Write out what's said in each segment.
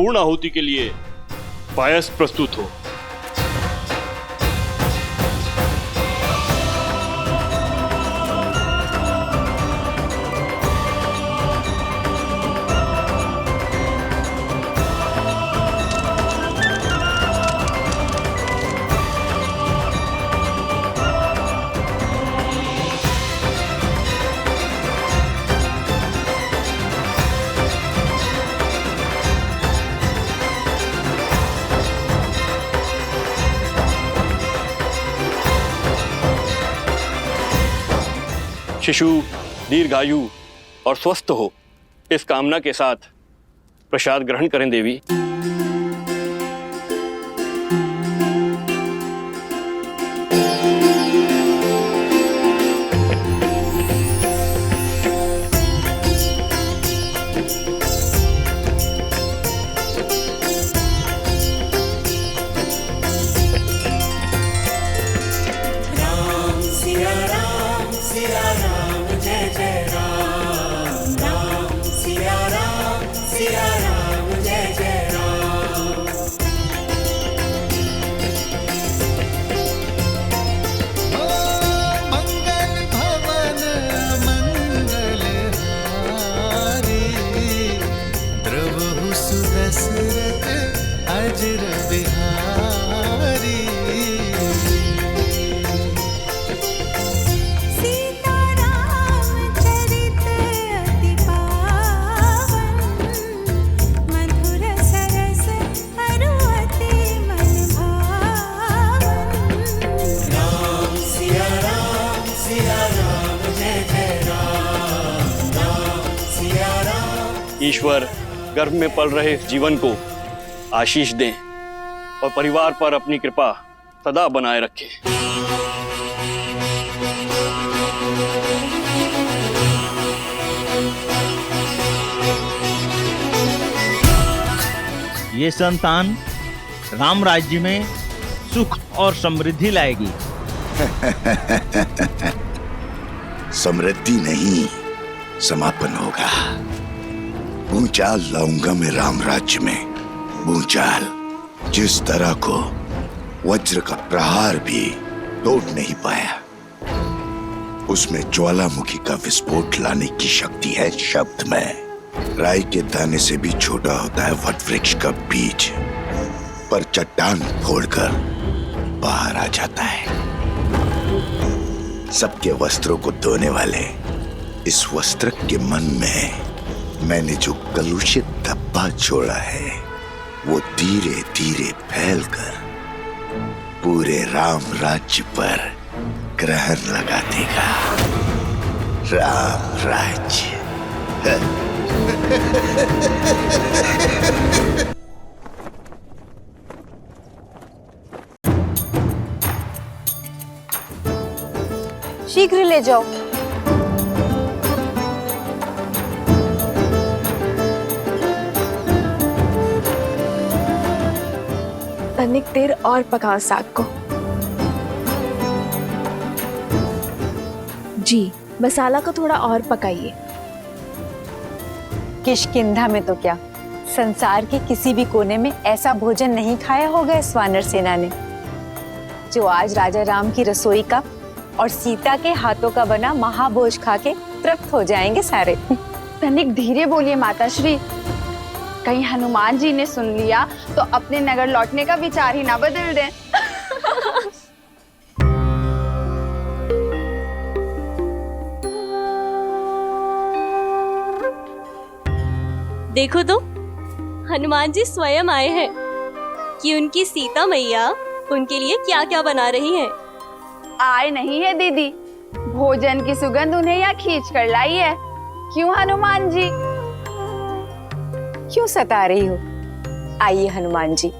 पूर्ण आहुति के लिए पायस प्रस्तुत हो। शिशु दीर्घायु और स्वस्थ हो, इस कामना के साथ प्रसाद ग्रहण करें देवी। ईश्वर गर्भ में पल रहे इस जीवन को आशीष दें और परिवार पर अपनी कृपा सदा बनाए रखें। ये संतान राम राज्य में सुख और समृद्धि लाएगी। समृद्धि नहीं, समापन होगा। भूचाल लाऊंगा मैं राम राज्य में, भूचाल जिस तरह को वज्र का प्रहार भी तोड़ नहीं पाया। उसमें ज्वालामुखी का विस्फोट लाने की शक्ति है शब्द में। राई के दाने से भी छोटा होता है वट वृक्ष का बीज, पर चट्टान फोड़कर बाहर आ जाता है। सबके वस्त्रों को धोने वाले इस वस्त्र के मन में मैंने जो कलुषित धब्बा छोड़ा है, वो धीरे धीरे फैलकर पूरे राम राज्य पर ग्रहण लगा देगा। राम राज्य। शीघ्र ले जाओ। तनिक देर और पकाओ साग को। जी, मसाला को थोड़ा और पकाइए। किष्किंधा में तो क्या, संसार के किसी भी कोने में ऐसा भोजन नहीं खाया होगा इस वानर सेना ने, जो आज राजा राम की रसोई का और सीता के हाथों का बना महाभोज खा के तृप्त हो जाएंगे सारे। तनिक धीरे बोलिए माताश्री, कहीं हनुमान जी ने सुन लिया तो अपने नगर लौटने का विचार ही ना बदल दें। देखो तो, हनुमान जी स्वयं आए हैं कि उनकी सीता मैया उनके लिए क्या क्या बना रही हैं। आए नहीं है दीदी, भोजन की सुगंध उन्हें यहाँ खींच कर लाई है। क्यों हनुमान जी? क्यों सता रही हो? आइए हनुमान जी,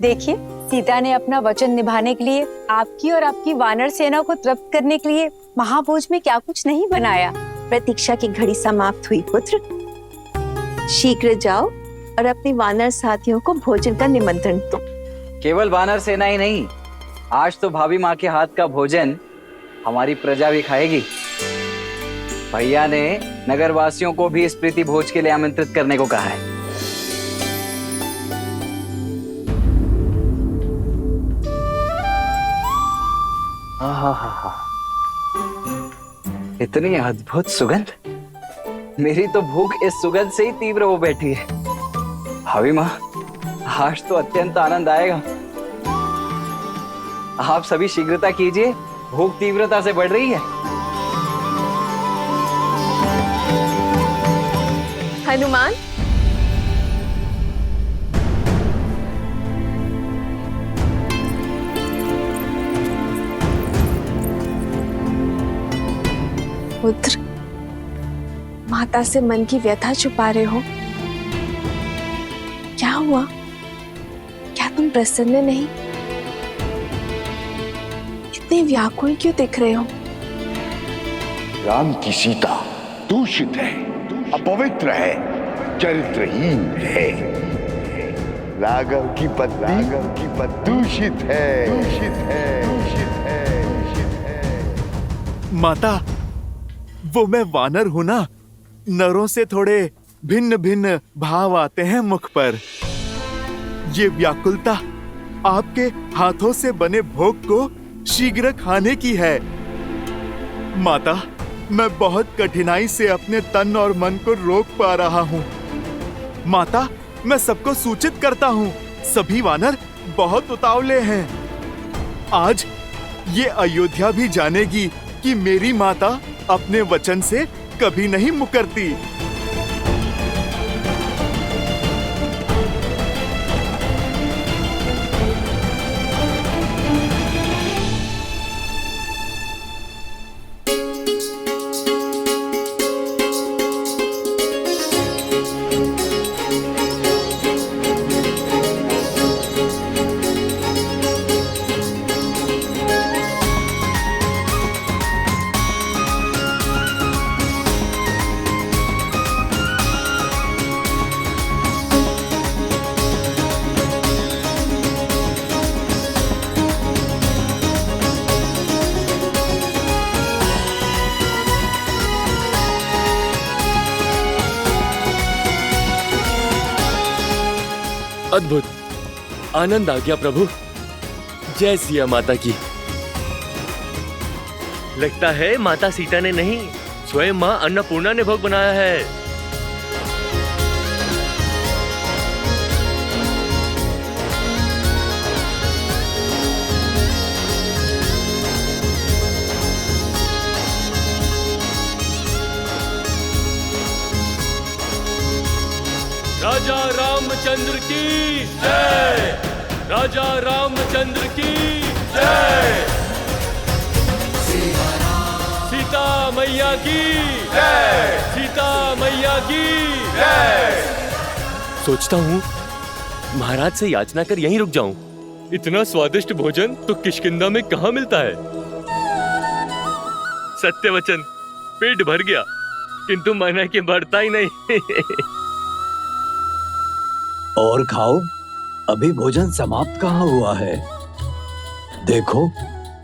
देखिए सीता ने अपना वचन निभाने के लिए, आपकी और आपकी वानर सेना को तृप्त करने के लिए महाभोज में क्या कुछ नहीं बनाया। प्रतीक्षा की घड़ी समाप्त हुई पुत्र, शीघ्र जाओ और अपने वानर साथियों को भोजन का निमंत्रण दो। केवल वानर सेना ही नहीं, आज तो भाभी माँ के हाथ का भोजन हमारी प्रजा भी खाएगी। भैया ने नगरवासियों को भी इस प्रीति भोज के लिए आमंत्रित करने को कहा है। आहा, इतनी अद्भुत सुगंध। मेरी तो भूख इस सुगंध से ही तीव्र हो बैठी है। भाभी माँ, आज तो अत्यंत आनंद आएगा। आप सभी शीघ्रता कीजिए, भूख तीव्रता से बढ़ रही है। हनुमान, पुत्र, माता से मन की व्यथा छुपा रहे हो? क्या हुआ? क्या तुम प्रसन्न नहीं? इतने व्याकुल क्यों दिख रहे हो? राम की सीता दूषित है, अपवित्र है, चरित्रहीन है। राघव की पत्नी दूषित है, दूषित है, दूषित है, दूषित है। माता, वो मैं वानर हूं ना, नरों से थोड़े भिन्न भिन्न भाव आते हैं मुख पर। ये व्याकुलता आपके हाथों से बने भोग को शीघ्र खाने की है। माता, मैं बहुत कठिनाई से अपने तन और मन को रोक पा रहा हूँ। माता, मैं सबको सूचित करता हूँ, सभी वानर बहुत उतावले हैं। आज ये अयोध्या भी जानेगी कि मेरी माता अपने वचन से कभी नहीं मुकरती। अद्भुत, आनंद आ गया प्रभु। जय सिया माता की। लगता है माता सीता ने नहीं, स्वयं माँ अन्नपूर्णा ने भोग बनाया है। राजा रामचंद्र की जय, राजा रामचंद्र की जय, सीता मैया की जय, सीता मैया की जय। सोचता हूँ महाराज से याचना कर यहीं रुक जाऊं। इतना स्वादिष्ट भोजन तो किष्किंधा में कहाँ मिलता है। सत्य वचन, पेट भर गया किंतु मन है कि बढ़ता ही नहीं। और खाओ, अभी भोजन समाप्त कहाँ हुआ है। देखो,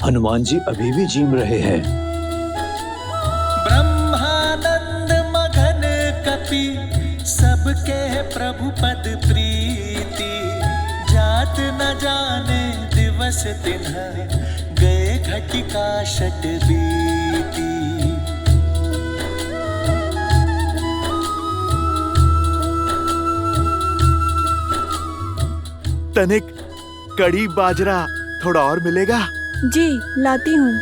हनुमान जी अभी भी जीम रहे हैं। ब्रह्मानंद मगन कपि सबके प्रभु पद प्रीति, जात न जाने दिवस तिन्ह गए घटिका शत बीती। तनिक कड़ी बाजरा थोड़ा और मिलेगा? जी, लाती हूँ।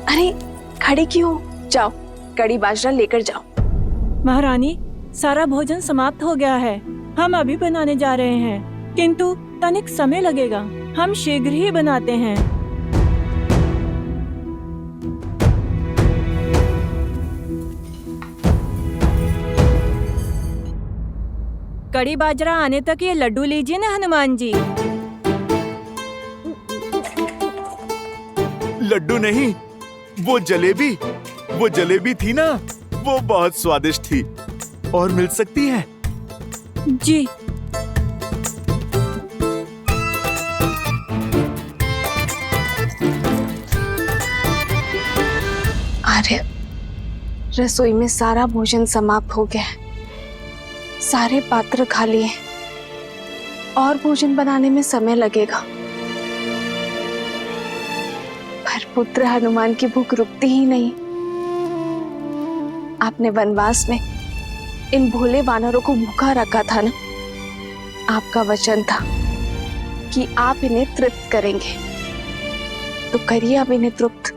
अरे, खड़े क्यों? जाओ, कड़ी बाजरा लेकर जाओ। महारानी, सारा भोजन समाप्त हो गया है। हम अभी बनाने जा रहे हैं, किंतु तनिक समय लगेगा। हम शीघ्र ही बनाते हैं। कड़ी बाजरा आने तक ये लड्डू लीजिए ना हनुमान जी। लड्डू नहीं, वो जलेबी थी ना, वो बहुत स्वादिष्ट थी। और मिल सकती है? जी। आर्य, रसोई में सारा भोजन समाप्त हो गया है। सारे पात्र खाली हैं। और भोजन बनाने में समय लगेगा। पर पुत्र हनुमान की भूख रुकती ही नहीं। आपने वनवास में इन भोले वानरों को भूखा रखा था ना। आपका वचन था कि आप इन्हें तृप्त करेंगे, तो करिए अब इन्हें तृप्त।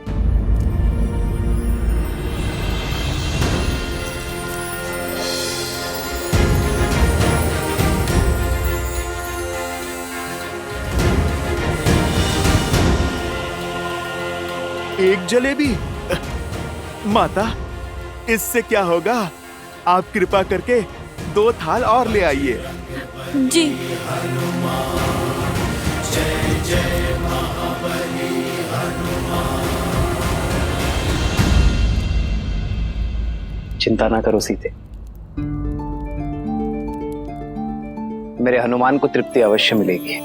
एक जलेबी? माता, इससे क्या होगा? आप कृपा करके 2 थाल और ले आइए। जी। चिंता ना करो सीते, मेरे हनुमान को तृप्ति अवश्य मिलेगी।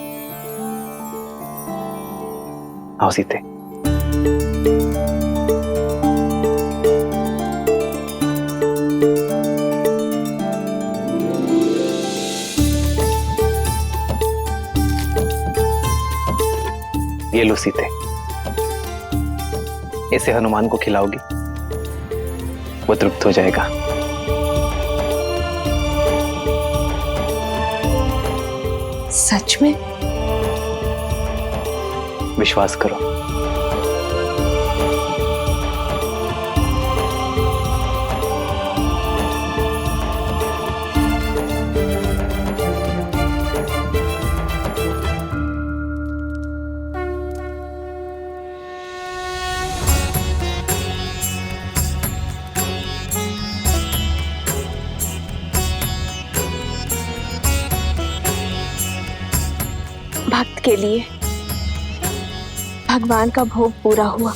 आओ सीते। ये लो सीते, इसे हनुमान को खिलाओगी, वो तृप्त हो जाएगा। सच में? विश्वास करो। भक्त के लिए भगवान का भोग पूरा हुआ।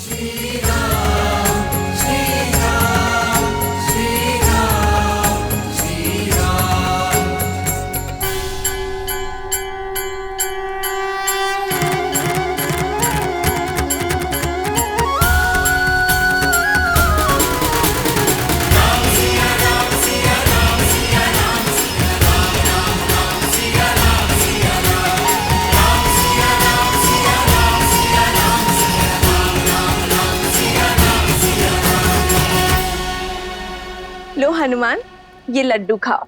लो हनुमान, ये लड्डू खाओ।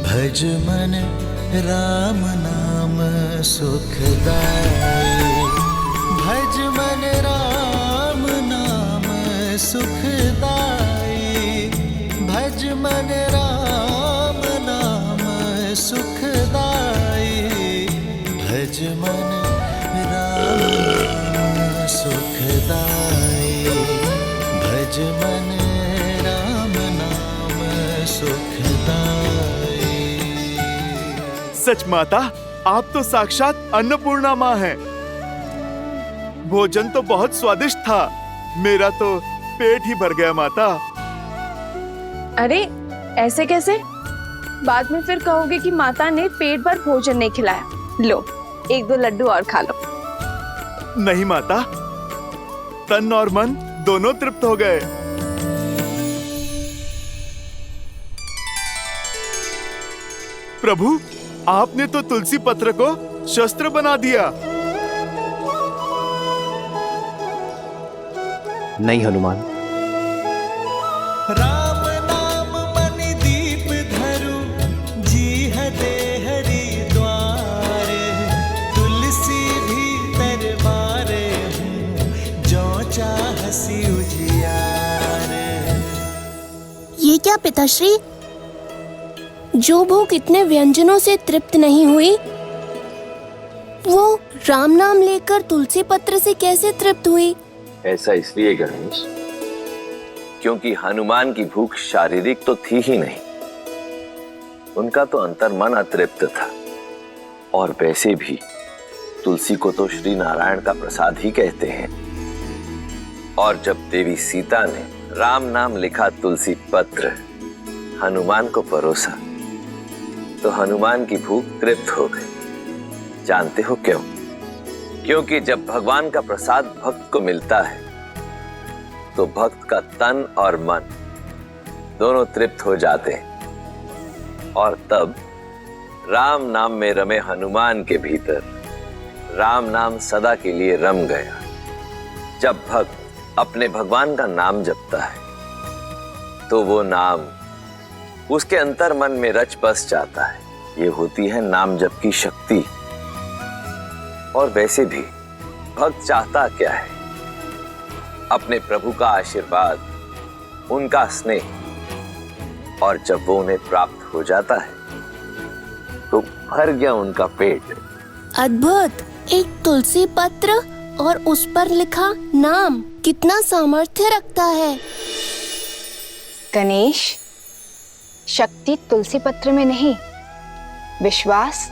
भज मन राम नाम सुखदाई, भज मन राम नाम सुखदाई, भज मन राम नाम सुखदाई, भज मन राम नाम सुखदाई, भज मन राम नाम सुखदाई। सच माता, आप तो साक्षात अन्नपूर्णा माँ हैं। भोजन तो बहुत स्वादिष्ट था। मेरा तो पेट ही भर गया माता। अरे ऐसे कैसे? बाद में फिर कहोगे कि माता ने पेट भर भोजन नहीं खिलाया। लो 1-2 लड्डू और खा लो। नहीं माता, तन और मन दोनों तृप्त हो गए। प्रभु, आपने तो तुलसी पत्र को शस्त्र बना दिया। नहीं हनुमान, राम नाम मणि दीप धरु, जीह दे हरि द्वार, तुलसी भीतर बारे हूँ, जो चाहसी उजियार। ये क्या पिताश्री? जो भूख इतने व्यंजनों से तृप्त नहीं हुई, वो राम नाम लेकर तुलसी पत्र से कैसे तृप्त हुई? ऐसा इसलिए गणेश, क्योंकि हनुमान की भूख शारीरिक तो थी ही नहीं, उनका तो अंतर्मन अतृप्त था। और वैसे भी तुलसी को तो श्री नारायण का प्रसाद ही कहते हैं। और जब देवी सीता ने राम नाम लिखा तुलसी पत्र हनुमान को परोसा, तो हनुमान की भूख तृप्त हो गई। जानते हो क्यों? क्योंकि जब भगवान का प्रसाद भक्त को मिलता है तो भक्त का तन और मन दोनों तृप्त हो जाते हैं। और तब राम नाम में रमे हनुमान के भीतर राम नाम सदा के लिए रम गया। जब भक्त अपने भगवान का नाम जपता है तो वो नाम उसके अंतर मन में रच बस जाता है। ये होती है नाम जप की शक्ति। और वैसे भी भक्त चाहता क्या है? अपने प्रभु का आशीर्वाद, उनका स्नेह। और जब वो उन्हें प्राप्त हो जाता है तो भर गया उनका पेट। अद्भुत! एक तुलसी पत्र और उस पर लिखा नाम कितना सामर्थ्य रखता है। गणेश, शक्ति तुलसी पत्र में नहीं, विश्वास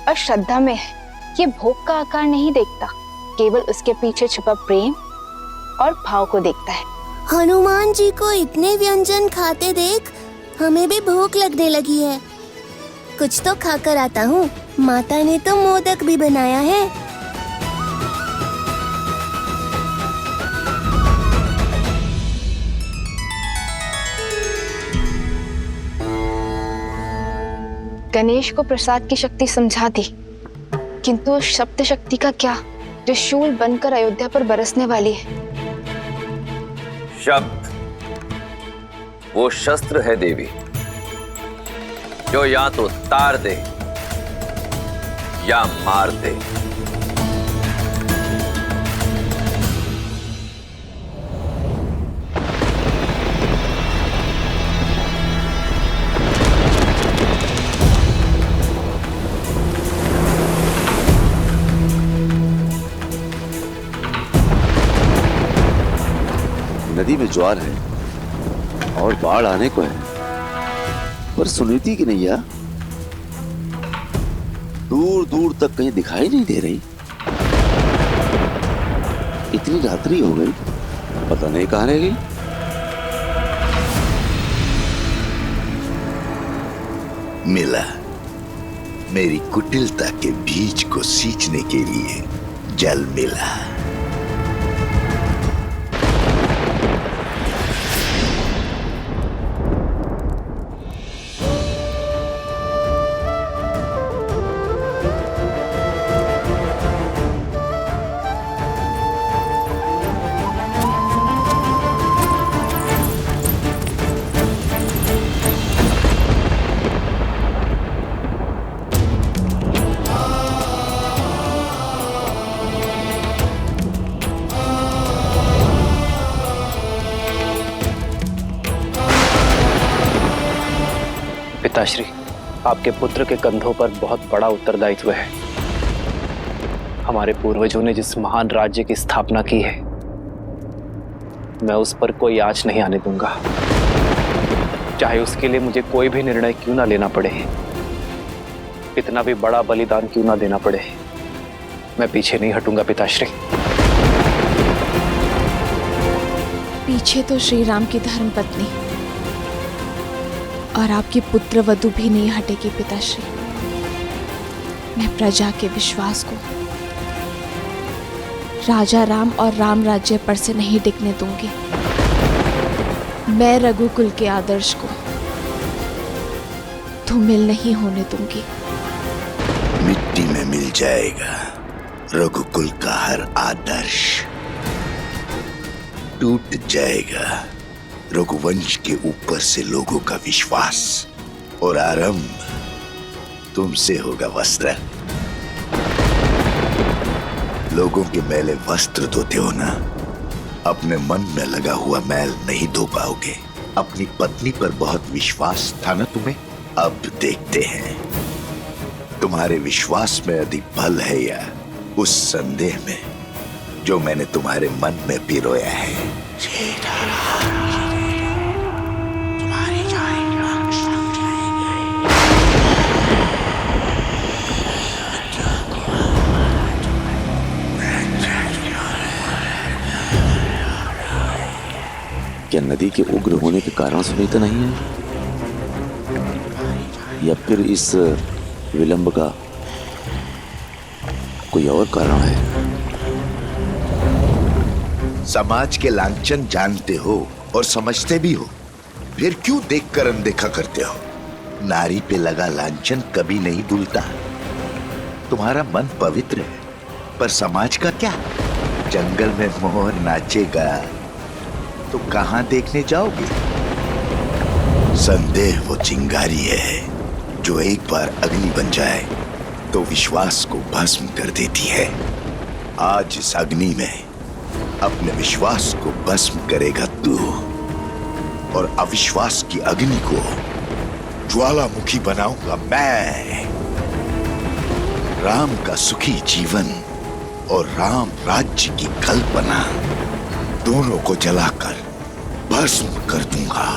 और श्रद्धा में है। ये भोग का आकार नहीं देखता, केवल उसके पीछे छुपा प्रेम और भाव को देखता है। हनुमान जी को इतने व्यंजन खाते देख हमें भी भूख लगने लगी है। कुछ तो खाकर आता हूँ। माता ने तो मोदक भी बनाया है। गणेश को प्रसाद की शक्ति समझा दी, किंतु उस शब्द शक्ति का क्या जो शूल बनकर अयोध्या पर बरसने वाली है? शब्द वो शस्त्र है देवी, जो या तो तार दे या मार दे। नदी में ज्वार है और बाढ़ आने को है, पर सुनीति की नैया दूर दूर तक कहीं दिखाई नहीं दे रही। इतनी रात्रि हो गई, पता नहीं कहां रह गई। मिला, मेरी कुटिलता के बीज को सींचने के लिए जल मिला। पिताश्री, आपके पुत्र के कंधों पर बहुत बड़ा उत्तरदायित्व है। हमारे पूर्वजों ने जिस महान राज्य की स्थापना की है, मैं उस पर कोई आँच नहीं आने दूंगा, चाहे उसके लिए मुझे कोई भी निर्णय क्यों ना लेना पड़े, कितना भी बड़ा बलिदान क्यों ना देना पड़े। मैं पीछे नहीं हटूंगा पिताश्री। पीछे तो श्री राम की धर्मपत्नी और आपकी पुत्र वधु भी नहीं हटेगी पिताश्री। मैं प्रजा के विश्वास को राजा राम और राम राज्य पर से नहीं टिकने दूंगी। मैं रघुकुल के आदर्श को धूमिल नहीं होने दूंगी। मिट्टी में मिल जाएगा रघुकुल का हर आदर्श, टूट जाएगा रघुवंश के ऊपर से लोगों का विश्वास, और आरंभ तुमसे होगा वस्त्र। लोगों के मैले वस्त्र धोते हो ना, अपने मन में लगा हुआ मैल नहीं धो पाओगे। अपनी पत्नी पर बहुत विश्वास था ना तुम्हें, अब देखते हैं तुम्हारे विश्वास में अधिक बल है या उस संदेह में जो मैंने तुम्हारे मन में पिरोया है। क्या नदी के उग्र होने के कारण सुनीता नहीं है, या फिर इस विलंब का कोई और कारण है? समाज के लांछन जानते हो और समझते भी हो, फिर क्यों देखकर अनदेखा करते हो? नारी पे लगा लांछन कभी नहीं भूलता। तुम्हारा मन पवित्र है, पर समाज का क्या? जंगल में मोर नाचेगा तो कहां देखने जाओगे? संदेह वो चिंगारी है जो एक बार अग्नि बन जाए तो विश्वास को भस्म कर देती है। आज इस अग्नि में अपने विश्वास को भस्म करेगा तू, और अविश्वास की अग्नि को ज्वालामुखी बनाऊंगा मैं। राम का सुखी जीवन और राम राज्य की कल्पना दोनों को जलाकर भस्म कर दूंगा।